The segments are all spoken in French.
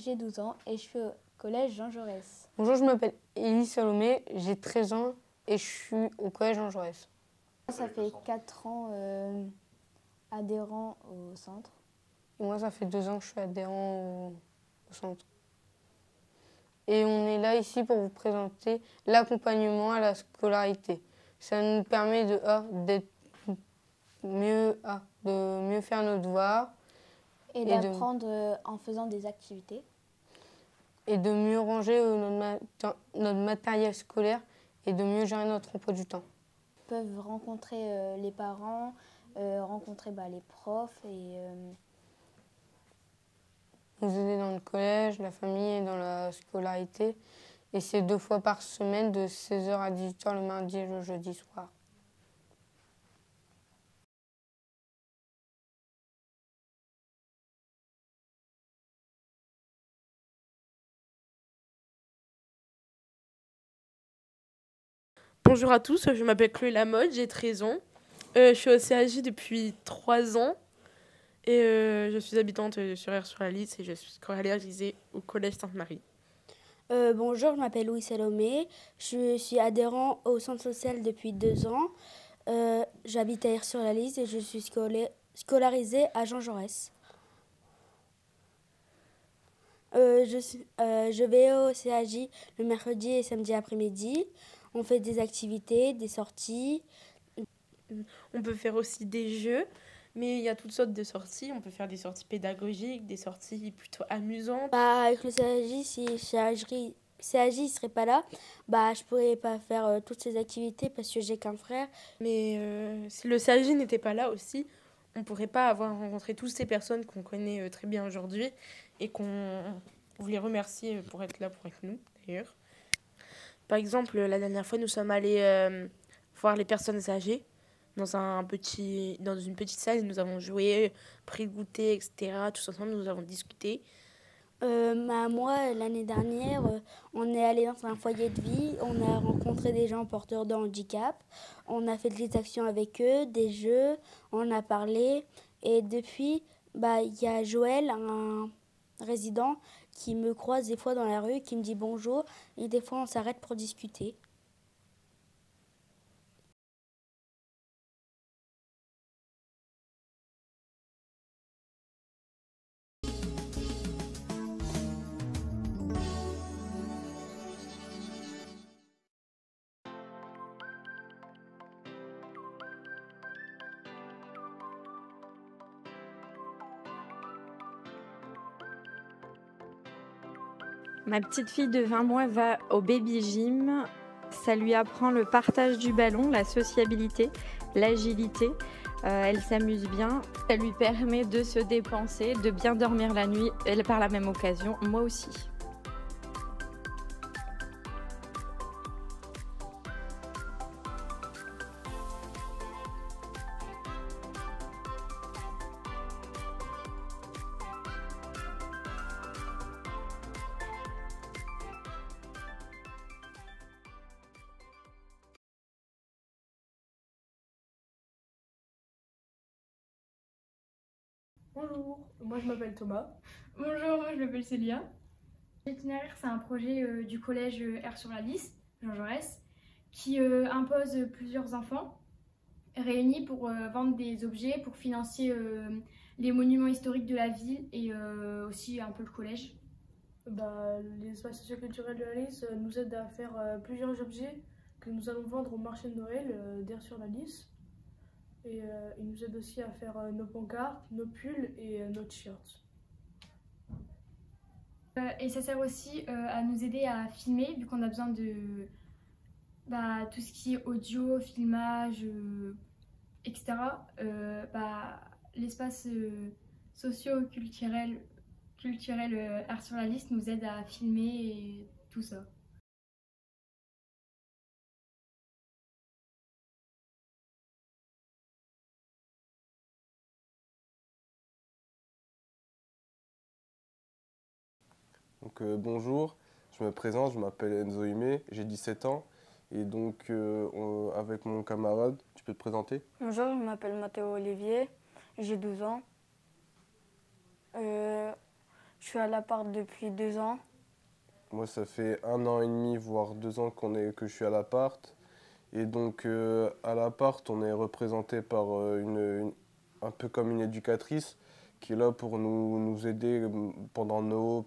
j'ai 12 ans et je suis au collège Jean Jaurès. Bonjour, je m'appelle Élie Salomé, j'ai 13 ans et je suis au collège Jean Jaurès. Ça fait 4 ans adhérent au centre. Et moi, ça fait 2 ans que je suis adhérent au centre. Et on est là ici pour vous présenter l'accompagnement à la scolarité. Ça nous permet de mieux faire nos devoirs. Et d'apprendre en faisant des activités. Et de mieux ranger notre matériel scolaire et de mieux gérer notre emploi du temps. Ils peuvent rencontrer les parents, rencontrer les profs et nous aider dans le collège, la famille et dans la scolarité. Et c'est 2 fois par semaine de 16h à 18h le mardi et le jeudi soir. Bonjour à tous, je m'appelle Chloé Lamotte, j'ai 13 ans. Je suis au CAJ depuis 3 ans et je suis habitante sur Aire-sur-la-Lys et je suis scolarisée au collège Sainte-Marie. Bonjour, je m'appelle Louis Salomé, je suis adhérent au centre social depuis 2 ans. J'habite à Aire-sur-la-Lys et je suis scolarisée à Jean Jaurès. Je vais au CAJ le mercredi et samedi après-midi. On fait des activités, des sorties. On peut faire aussi des jeux, mais il y a toutes sortes de sorties. On peut faire des sorties pédagogiques, des sorties plutôt amusantes. Avec le CAJ, si CAJ ne serait pas là, je pourrais pas faire toutes ces activités parce que j'ai qu'un frère. Mais si le CAJ n'était pas là aussi, on ne pourrait pas avoir rencontré toutes ces personnes qu'on connaît très bien aujourd'hui et qu'on voulait remercier pour être là pour nous, d'ailleurs. Par exemple, la dernière fois, nous sommes allés voir les personnes âgées dans une petite salle. Nous avons joué, pris le goûter, etc. Tous ensemble, nous avons discuté. Moi, l'année dernière, on est allé dans un foyer de vie. On a rencontré des gens porteurs de handicap. On a fait des actions avec eux, des jeux. On a parlé. Et depuis, il y a Joël, un résident, qui me croise des fois dans la rue, qui me dit bonjour. Et des fois, on s'arrête pour discuter. Ma petite fille de 20 mois va au baby gym. Ça lui apprend le partage du ballon, la sociabilité, l'agilité. Elle s'amuse bien. Ça lui permet de se dépenser, de bien dormir la nuit. Et par la même occasion, moi aussi. Bonjour, moi je m'appelle Thomas. Bonjour, moi je m'appelle Célia. L'itinéraire, c'est un projet du collège Aire-sur-la-Lys, Jean Jaurès, qui impose plusieurs enfants réunis pour vendre des objets, pour financer les monuments historiques de la ville et aussi un peu le collège. L'espace socioculturel de la Lys nous aide à faire plusieurs objets que nous allons vendre au marché de Noël d'Aire-sur-la-Lys. Et il nous aide aussi à faire nos pancartes, nos pulls et nos t-shirts. Et ça sert aussi à nous aider à filmer, vu qu'on a besoin de tout ce qui est audio, filmage, etc. L'espace socio-culturel Aire-sur-la-Lys nous aide à filmer et tout ça. Donc, bonjour, je me présente, je m'appelle Enzo Ime, j'ai 17 ans et donc avec mon camarade, tu peux te présenter? Bonjour, je m'appelle Mathéo Olivier, j'ai 12 ans. Je Je suis à l'appart depuis 2 ans. Moi, ça fait 1 an et demi, voire 2 ans que je suis à l'appart. Et donc, à l'appart, on est représenté par un peu comme une éducatrice qui est là pour nous aider pendant nos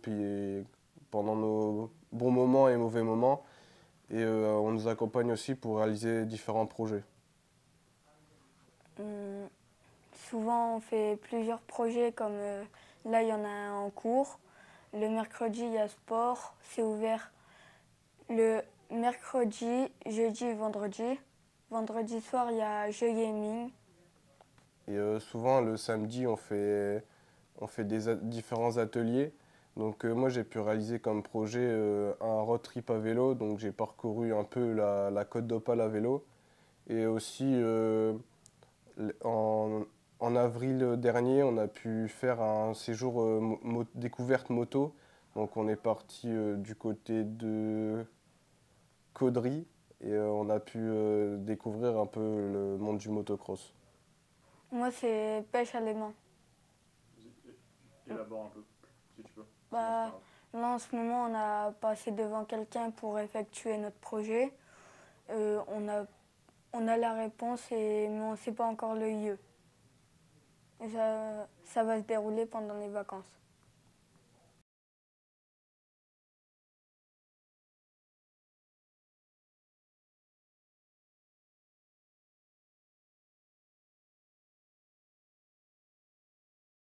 bons moments et mauvais moments. Et on nous accompagne aussi pour réaliser différents projets. Souvent, on fait plusieurs projets, comme là, il y en a un en cours. Le mercredi, il y a sport, c'est ouvert le mercredi, jeudi et vendredi. Vendredi soir, il y a jeux gaming. Et souvent, le samedi, on fait différents ateliers. Donc moi, j'ai pu réaliser comme projet un road trip à vélo. Donc j'ai parcouru un peu la côte d'Opale à vélo. Et aussi, en avril dernier, on a pu faire un séjour découverte moto. Donc on est parti du côté de Caudry et on a pu découvrir un peu le monde du motocross. Moi, c'est pêche à l'aimant. Élabore un peu, si tu peux. Là, en ce moment, on a passé devant quelqu'un pour effectuer notre projet. On a la réponse, mais on ne sait pas encore le lieu. Et ça va se dérouler pendant les vacances.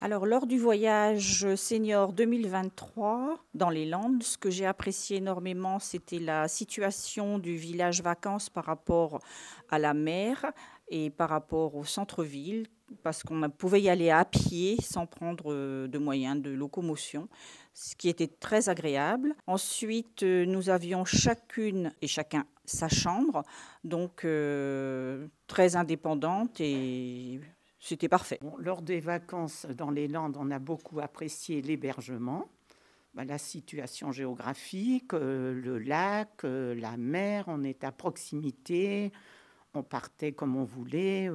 Alors, lors du voyage senior 2023 dans les Landes, ce que j'ai apprécié énormément, c'était la situation du village vacances par rapport à la mer et par rapport au centre-ville, parce qu'on pouvait y aller à pied sans prendre de moyens de locomotion, ce qui était très agréable. Ensuite, nous avions chacune et chacun sa chambre, donc très indépendante et c'était parfait. Bon, lors des vacances dans les Landes, on a beaucoup apprécié l'hébergement, la situation géographique, le lac, la mer, on est à proximité, on partait comme on voulait,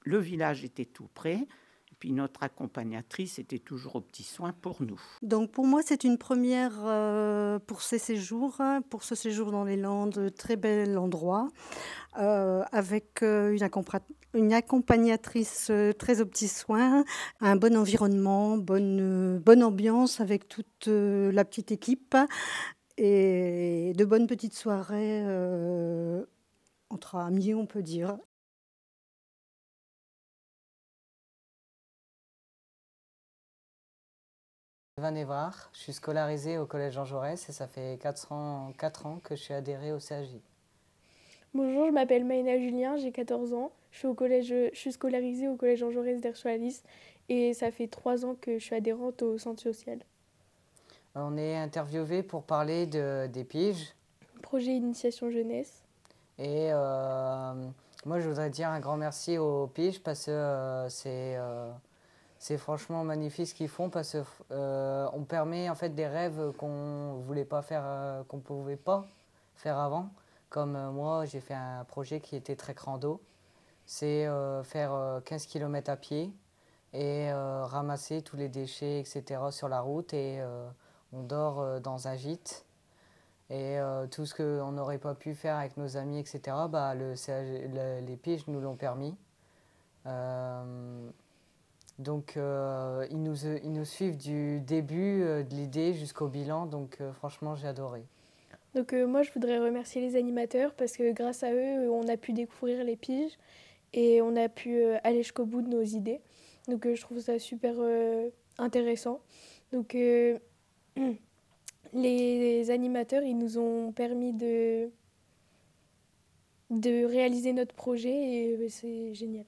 le village était tout près. Et puis notre accompagnatrice était toujours aux petits soins pour nous. Donc pour moi, c'est une première pour ce séjour dans les Landes, très bel endroit, avec une accompagnatrice très aux petits soins, un bon environnement, bonne ambiance avec toute la petite équipe et de bonnes petites soirées entre amis, on peut dire. Van Évrard, je suis scolarisée au collège Jean Jaurès et ça fait 4 ans que je suis adhérée au CAJ. Bonjour, je m'appelle Maïna Julien, j'ai 14 ans. Je suis scolarisée au collège Jean Jaurès d'Air-sur-la-Lys et ça fait 3 ans que je suis adhérente au centre social. On est interviewé pour parler des piges. Projet Initiation Jeunesse. Et moi, je voudrais dire un grand merci aux piges parce que c'est franchement magnifique ce qu'ils font parce qu'on permet en fait des rêves qu'on voulait pas faire, qu'on pouvait pas faire avant. Comme moi, j'ai fait un projet qui était très crando. C'est faire 15 km à pied et ramasser tous les déchets, etc. sur la route. Et on dort dans un gîte. Et tout ce qu'on n'aurait pas pu faire avec nos amis, etc., les piges nous l'ont permis. Donc, ils nous suivent du début de l'idée jusqu'au bilan. Donc, franchement, j'ai adoré. Donc moi, je voudrais remercier les animateurs parce que grâce à eux, on a pu découvrir les piges et on a pu aller jusqu'au bout de nos idées. Donc je trouve ça super intéressant. Donc les animateurs, ils nous ont permis de réaliser notre projet et c'est génial.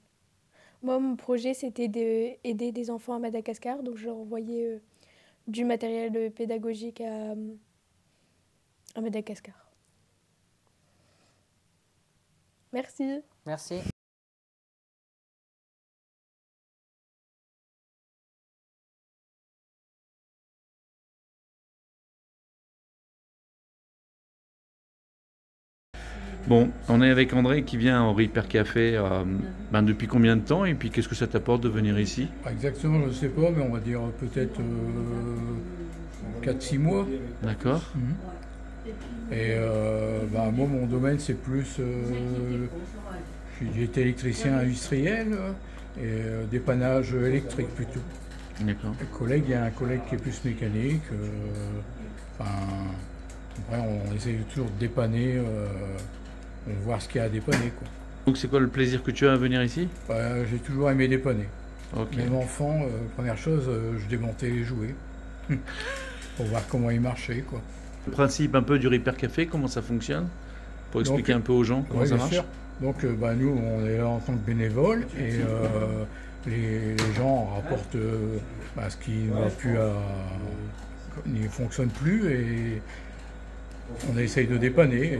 Moi, mon projet, c'était d'aider des enfants à Madagascar. Donc je leur envoyais du matériel pédagogique à Madagascar. Merci. Merci. Bon, on est avec André qui vient au Hyper Café depuis combien de temps et puis qu'est-ce que ça t'apporte de venir ici? Exactement, je ne sais pas, mais on va dire peut-être 4-6 mois. D'accord. Et moi, mon domaine, c'est plus... j'ai été électricien industriel et dépannage électrique plutôt. D'accord. Il y a un collègue qui est plus mécanique. Après, on essaie toujours de dépanner, voir ce qu'il y a à dépanner, quoi. Donc c'est quoi le plaisir que tu as à venir ici? J'ai toujours aimé dépanner. Okay. Même enfant, première chose, je démontais les jouets pour voir comment ils marchaient, quoi. Le principe un peu du Repair Café, comment ça fonctionne? Pour expliquer un peu aux gens comment ça marche. Sûr. Donc nous, on est là en tant que bénévole et les gens rapportent ce qui ne fonctionne plus et on essaye de dépanner. Et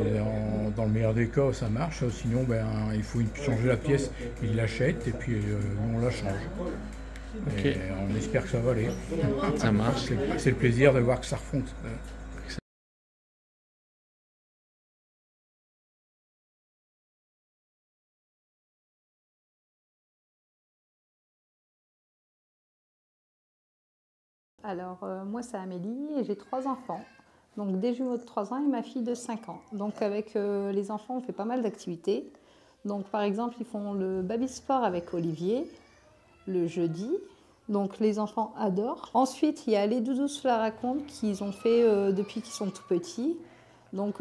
dans le meilleur des cas, ça marche. Sinon, il faut changer la pièce, ils l'achètent et puis nous, on la change. Okay. Et on espère que ça va aller. Ça marche. C'est le plaisir de voir que ça refonctionne. Alors, moi, c'est Amélie et j'ai 3 enfants. Donc, des jumeaux de 3 ans et ma fille de 5 ans. Donc, avec les enfants, on fait pas mal d'activités. Donc, par exemple, ils font le baby sport avec Olivier le jeudi. Donc, les enfants adorent. Ensuite, il y a les doudous se la racontent qu'ils ont fait depuis qu'ils sont tout petits. Donc,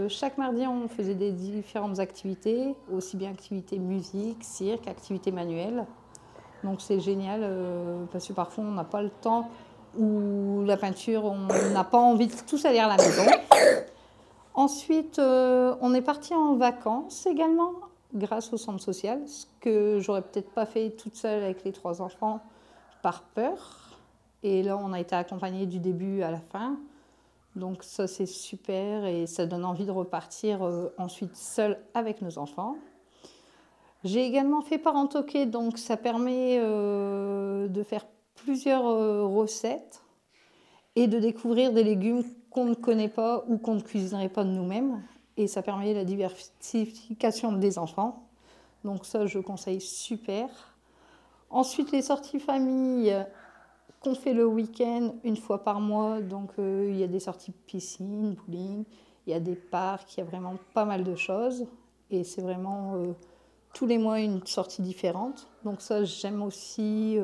chaque mardi, on faisait des différentes activités, aussi bien activités musique, cirque, activités manuelles. Donc, c'est génial parce que parfois, on n'a pas le temps ou la peinture, on n'a pas envie de tous aller à la maison. Ensuite, on est parti en vacances également, grâce au centre social, ce que j'aurais peut-être pas fait toute seule avec les 3 enfants par peur. Et là, on a été accompagnés du début à la fin. Donc ça, c'est super et ça donne envie de repartir ensuite seule avec nos enfants. J'ai également fait Parentoqué, donc ça permet de faire plusieurs recettes et de découvrir des légumes qu'on ne connaît pas ou qu'on ne cuisinerait pas de nous-mêmes. Et ça permet la diversification des enfants. Donc ça, je conseille super. Ensuite, les sorties famille qu'on fait le week-end, une fois par mois. Donc il y a des sorties piscine, bowling, il y a des parcs, il y a vraiment pas mal de choses. Et c'est vraiment tous les mois une sortie différente. Donc ça, j'aime aussi...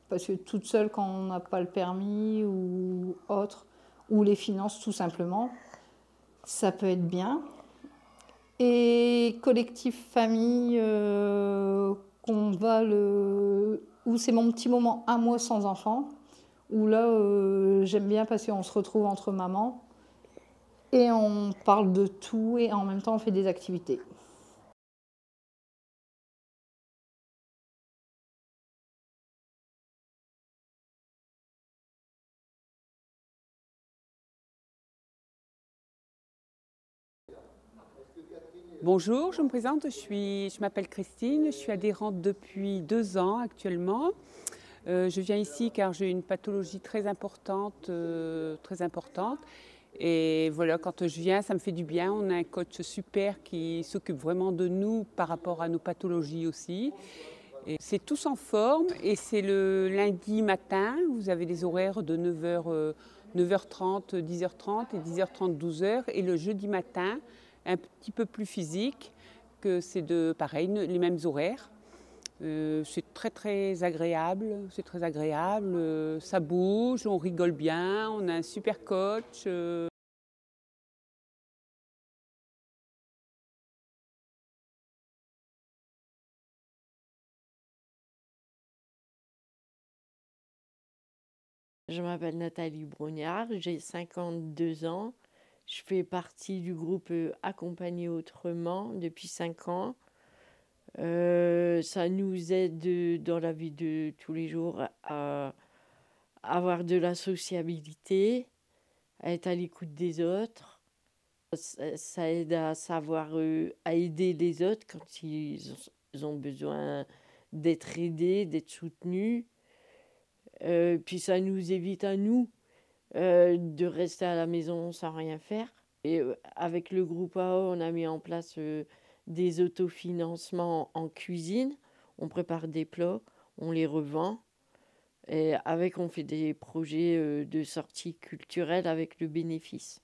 parce que toute seule, quand on n'a pas le permis ou autre, ou les finances tout simplement, ça peut être bien. Et collectif famille, qu'on va où c'est mon petit moment un mois sans enfant, où là, j'aime bien parce qu'on se retrouve entre mamans et on parle de tout et en même temps on fait des activités. Bonjour, je me présente, je m'appelle Christine, je suis adhérente depuis 2 ans actuellement. Je viens ici car j'ai une pathologie très importante. Et voilà, quand je viens, ça me fait du bien. On a un coach super qui s'occupe vraiment de nous par rapport à nos pathologies aussi. C'est tous en forme et c'est le lundi matin. Vous avez des horaires de 9h30, 10h30 et 10h30, 12h. Et le jeudi matin, un petit peu plus physique, que c'est pareil, les mêmes horaires. C'est très agréable, ça bouge, on rigole bien, on a un super coach. Je m'appelle Nathalie Brognard, j'ai 52 ans. Je fais partie du groupe Accompagner autrement depuis 5 ans. Ça nous aide dans la vie de tous les jours à avoir de la sociabilité, à être à l'écoute des autres. Ça aide à savoir à aider les autres quand ils ont besoin d'être aidés, d'être soutenus. Puis ça nous évite à nous de rester à la maison sans rien faire. Et avec le groupe AO, on a mis en place des autofinancements en cuisine. On prépare des plats, on les revend. Et avec, on fait des projets de sortie culturelle avec le bénéfice.